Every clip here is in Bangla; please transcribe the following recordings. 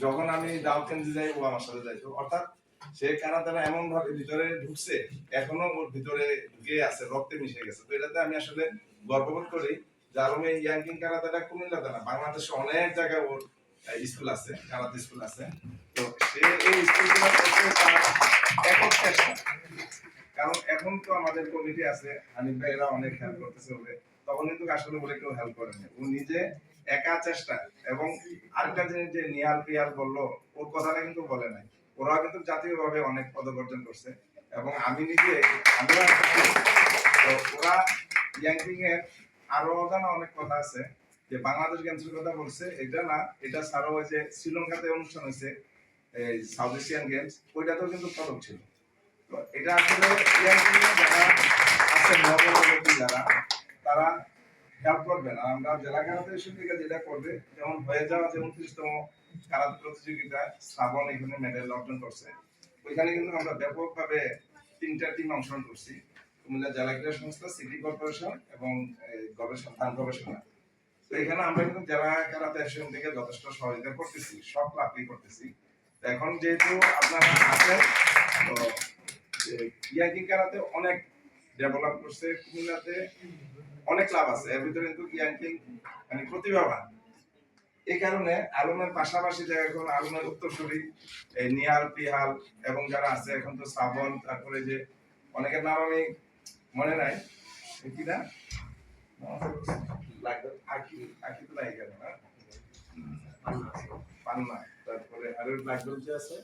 যখন আমি দাও কেন্দ্রে যাই ও আমার সাথে যাইতো, অর্থাৎ সে কারাতেরা এমন ভাবে ভিতরে ঢুকছে, এখনো ওর ভিতরে ঢুকে আছে, রক্তে মিশে গেছে। তো এটাতে আমি আসলে গর্ববোধ করি যে আলমে ইয়াংকিং কারাতেরা কুমিল্লাতে না, বাংলাদেশে অনেক জায়গায় ওর স্কুল আছে, কারাতে স্কুল আছে। তো সে এই স্কুলগুলো করতে তার একক চেষ্টা, কারণ এখন তো আমাদের কমিটি আছে, হানিফ ভাইরা অনেক হেল্প করতেছে ওকে, তখন কিন্তু আসলে বলে কেউ হেল্প করেনি, ও নিজে একা চেষ্টা। এবং আরেকটা জিনিস যে নিহাল পিয়াল বললো, ওর কথাটা কিন্তু বলে নাই, ওরা কিন্তু জাতীয়ভাবে অনেক পদক অর্জন করছে। এবং আমি নিজে তো ওরা ইয়াংকিং এর আরো অজানা অনেক কথা আছে, যে বাংলাদেশ গেমসের কথা বলছে, এটা না, এটা ছাড়াও ওই যে শ্রীলঙ্কাতে অনুষ্ঠান হয়েছে এই সাউথ এশিয়ান গেমস, ওইটাতেও কিন্তু পদক ছিল। তো এটা আসলে ইয়াংকিং এ যারা আছে নবপ্রজন্ম যারা, তারা হেল্প করবেন। আর আমরা জেলা কারাতে থেকে যেটা করবে, যেমন হয়ে যাওয়া যে 29তম কারাতে প্রতিযোগিতা শ্রাবণ এখানে মেডেল অর্জন করছে, ওইখানে কিন্তু আমরা ব্যাপকভাবে 3টা টিম অংশগ্রহণ করছি, কুমিল্লা জেলা ক্রীড়া সংস্থা, সিটি কর্পোরেশন এবং গবেষণা গবেষণা। তো এখানে আমরা কিন্তু জেলা কারাতে অ্যাসোসিয়েশন থেকে যথেষ্ট সহযোগিতা করতেছি, সব ক্লাবকেই করতেছি। তো এখন যেহেতু আপনারা আছেন, তো ইয়াংকিং কারাতে অনেক ডেভেলপ করছে কুমিল্লাতে, অনেক ক্লাব আছে, এর ভিতরে কিন্তু ইয়াংকিং মানে প্রতিভাবান। এই কারণে আলমের পাশাপাশি এখন আলমের উত্তরসূরি নিহাল পিহাল এবং যারা আছে এখন তো শ্রাবণ, তারপরে যে অনেকের নাম আমি মনে নাই, কি না আকি আকি তো নাই কেন না, পান্না, তারপরে আরো লাগবে যে আছে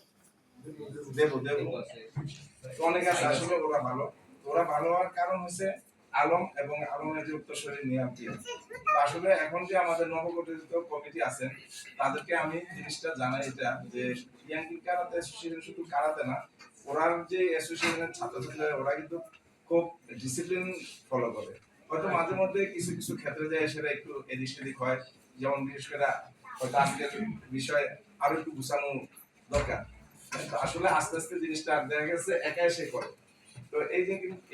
দেব দেব, অনেক আছে। আসলে ওরা ভালো, ওরা ভালো হওয়ার কারণ হচ্ছে আলম এবং আলমের যে উত্তরসূরি নিহাল পিহাল। আসলে এখন যে আমাদের নবগঠিত কমিটি আছেন, তাদেরকে আমি জিনিসটা জানাই এটা যে ইয়াংকিং কারাতে অ্যাসোসিয়েশন শুধু কারাতে না, ওরার যে অ্যাসোসিয়েশনের ছাত্রছাত্রীরা ওরা কিন্তু খুব ডিসিপ্লিন ফলো করে। হয়তো মাঝে মধ্যে কিছু কিছু ক্ষেত্রে যায় সেটা একটু এদিক সেদিক হয়, যেমন বিশেষ করে হয়তো আজকের বিষয় আরো একটু গুছানো দরকার। আসলে আস্তে আস্তে জিনিসটা দেখা গেছে একা এসে করে। তো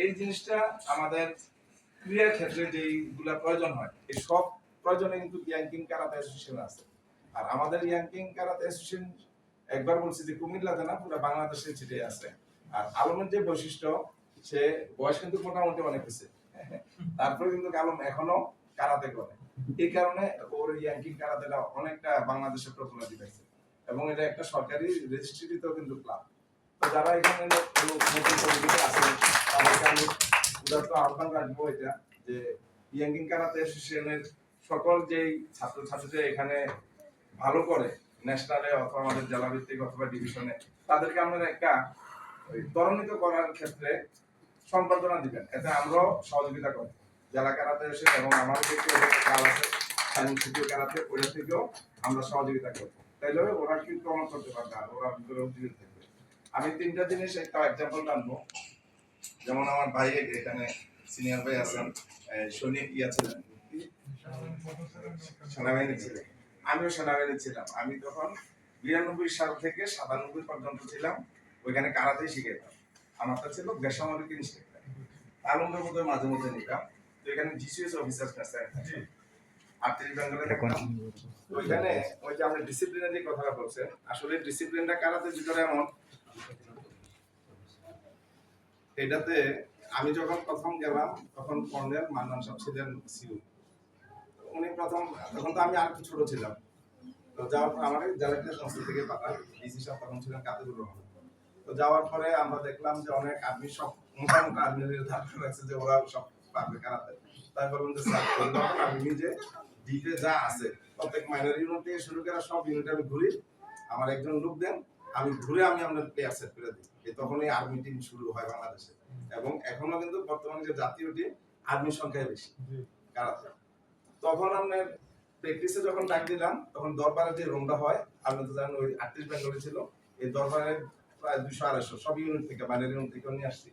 এই জিনিসটা আমাদের ক্রিয়ার ক্ষেত্রে যেইগুলা প্রয়োজন হয়, এই সব প্রয়োজনে কিন্তু ইয়াংকিং কারাতে অ্যাসোসিয়েশন আছে। আর আমাদের ইয়াংকিং কারাতে অ্যাসোসিয়েশন একবার বলছি যে কুমিল্লাতে না, পুরো বাংলাদেশে ছিটে আছে। আর আলমের যে বৈশিষ্ট্য, সে বয়স কিন্তু মোটামুটি অনেক হয়েছে, তারপরে কিন্তু আলম এখনো কারাতে করে। এই কারণে ওর ইয়াংকিং কারাতেটা অনেকটা বাংলাদেশে পপুলারিটি পাইছে, এবং এটা একটা সরকারি রেজিস্ট্রিত কিন্তু ক্লাব। তো যারা এখানে নতুন কমিটিতে আছে, তাদেরকে আমি উদারত আহ্বান রাখবো এটা যে ইয়াংকিং কারাতে অ্যাসোসিয়েশনের সকল যেই ছাত্রছাত্রীরা এখানে ভালো করে ন্যাশনালে অথবা আমাদের জেলা ভিত্তিক অথবা ডিভিশনে, তাদেরকে আপনারা একটা ত্বরান্বিত করার ক্ষেত্রে সম্পাদনা দিবেন, এতে আমরাও সহযোগিতা করব। জেলা কারাতে এসে এবং আমার যে কাজ আছে সাইন্স সিটি কারাতে, ওইটা থেকেও আমরা সহযোগিতা করবো, তাইলে ওরা কি প্রমাণ করতে পারবে আর ওরা ভিতরে উদ্যোগী থাকবে। আমি 3টা জিনিস একটা এক্সাম্পল টানবো। যেমন আমার ভাই এখানে সিনিয়র ভাই আছেন, শনি ইয়া ছিলেন, সেনাবাহিনী ছিলেন, আমিও সেনাবাহিনী ছিলাম। আমি তখন 92 সাল থেকে 97 পর্যন্ত ছিলাম, ওইখানে কারাতেই শিখেতাম। আমারটা ছিল বেসামরিক ইনস্ট্রাক্টর, আলমদের মধ্যে মাঝে মধ্যে নিতাম। তো এখানে জিসিএস অফিসার কাছে 38 বেঙ্গলে থাকতাম। ওইখানে ওই যে আমরা ডিসিপ্লিনের যে কথাটা বলছে, আসলে ডিসিপ্লিনটা কারাতের ভিতরে এমন, এটাতে আমি যখন প্রথম গেলাম তখন কর্নেল মান্নান সাহেব ছিলেন সিউ, উনি প্রথম, তখন তো আমি আর একটু ছোট ছিলাম। তো যাওয়ার পর আমাকে জেলা ক্রীড়া সংস্থা থেকে পাঠান, ডিসি সাহেব তখন ছিলেন কাতিবুর রহমান। তো যাওয়ার পরে আমরা দেখলাম যে অনেক আর্মি, সব মোটামুটি আর্মিদের ধারণা রাখছে যে ওরা সব পারবে কারাতে। তাই বললাম যে স্যার আমি নিজে ডিপে যা আছে প্রত্যেক মাইনর ইউনিট থেকে শুরু করে সব ইউনিট আমি ঘুরি, আমার একজন লোক দেন, আমি ঘুরে আমি আপনার প্লেয়ার সেট করে দিই। তখনই আর্মি টিম শুরু হয় বাংলাদেশে, এবং এখনো কিন্তু বর্তমানে যে জাতীয় টিম আর্মির সংখ্যায় বেশি কারাতে। তখন আপনার প্র্যাকটিসে যখন ডাক দিলাম, তখন দরবারে যে রুমটা হয়, আপনি তো জানেন ওই 38 বেঙ্গলে ছিল, এই দরবারের প্রায় 200-250 সব ইউনিট থেকে, বাইরের ইউনিট থেকে নিয়ে আসছি।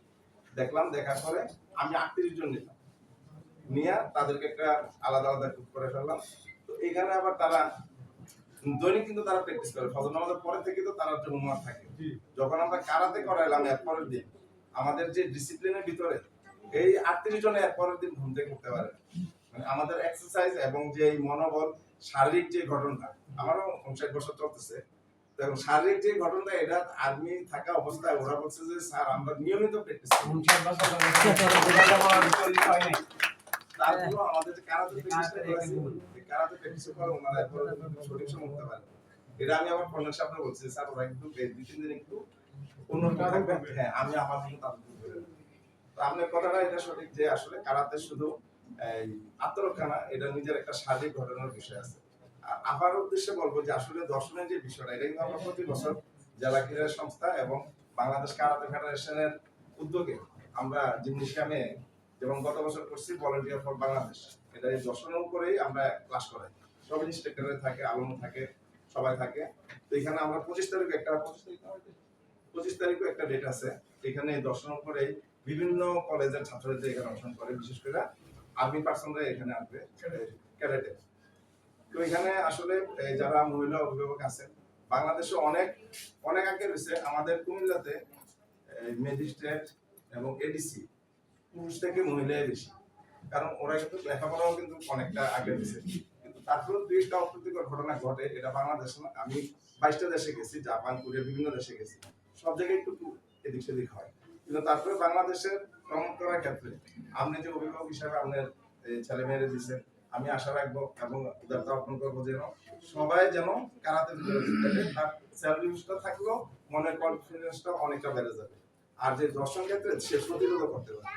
দেখলাম, দেখার পরে আমি 38 জন নিলাম, নিয়ে তাদেরকে একটা আলাদা আলাদা গ্রুপ করে ফেললাম। তো এখানে আবার তারা দৈনিক কিন্তু তারা প্র্যাকটিস করে, ফজর নামাজের পরে থেকে তো তারা একটা হোমওয়ার্ক থাকে। যখন আমরা কারাতে করাইলাম এর পরের দিন, আমাদের যে ডিসিপ্লিনের ভিতরে এই 38 জনে এর পরের দিন ঘুম থেকে উঠতে পারে। মানে আমাদের এক্সারসাইজ এবং যে মনোবল, শারীরিক যে ঘটনাটা, আমারও 59 বছর চলতেছে, দেখুন শারীরিক যে ঘটনা এটা আর্মি থাকা অবস্থায় ওরা বলছে যে স্যার আমরা নিয়মিত প্র্যাকটিস করি তারপর আমাদের কারাতে প্র্যাকটিস করে ওনারা এরপরে সঠিক সময় উঠতে পারে এটা আমি আমার কর্নেল সাহেবকে বলছি স্যার ওরা একটু 2-3 দিন একটু অন্যরকম থাকবে হ্যাঁ আমি আমার জন্য তাদের করে তো আপনার কথাটা এটা সঠিক যে আসলে কারাতে শুধু এই আত্মরক্ষা না এটা নিজের একটা শারীরিক ঘটনার বিষয় আছে আর আমার উদ্দেশ্যে বলবো যে আসলে দর্শনের যে বিষয়টা এটা কিন্তু আমরা প্রতি বছর জেলা ক্রীড়া সংস্থা এবং বাংলাদেশ কারাতে ফেডারেশনের উদ্যোগে আমরা জিমনেশিয়ামে যেমন গত বছর করছি ভলান্টিয়ার ফর বাংলাদেশ এটা এই দর্শনের উপরেই আমরা ক্লাস করাই সব ইনস্ট্রাক্টরে থাকে আলম থাকে সবাই থাকে তো এখানে আমরা 25 তারিখে একটা ডেট আছে এখানে দর্শনের উপরেই বিভিন্ন কলেজের ছাত্রদের এখানে অংশগ্রহণ করে বিশেষ করে আর্মি পার্সনরা এখানে আসবে ক্যাডেটে তো এখানে আসলে যারা মহিলা অভিভাবক আছেন বাংলাদেশে অনেক অনেক আগে রয়েছে আমাদের কুমিল্লাতে ম্যাজিস্ট্রেট এবং এডিসি পুরুষ থেকে মহিলাই বেশি কারণ ওরা কিন্তু লেখাপড়াও কিন্তু অনেকটা আগে রয়েছে কিন্তু তারপরেও 2টা অপ্রীতিকর ঘটনা ঘটে এটা বাংলাদেশে না আমি 22টা দেশে গেছি জাপান কোরিয়া বিভিন্ন দেশে গেছি সব জায়গায় একটু এদিক সেদিক হয় কিন্তু তারপরে বাংলাদেশের প্রমোট করার ক্ষেত্রে আপনি যে অভিভাবক হিসাবে আপনার ছেলে মেয়েরা দিচ্ছেন আমি আশা রাখবো এবং উদারতা অর্পণ করবো যেন সবাই যেন কারাতে তার সেলফ থাকলেও মনের কনফিডেন্সটা অনেকটা বেড়ে যাবে আর যে দর্শন ক্ষেত্রে সে প্রতিরোধ করতে পারবে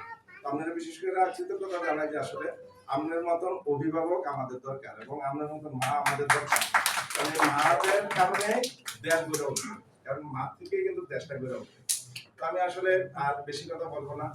আপনারা বিশেষ করে কৃতজ্ঞতা জানাই যে আসলে আপনার মতন অভিভাবক আমাদের দরকার এবং আপনার মতন মা আমাদের দরকার কারণ মাদের কারণে দেশ গড়ে উঠবে কারণ মা থেকেই কিন্তু দেশটা গড়ে উঠবে তো আমি আসলে আর বেশি কথা বলবো না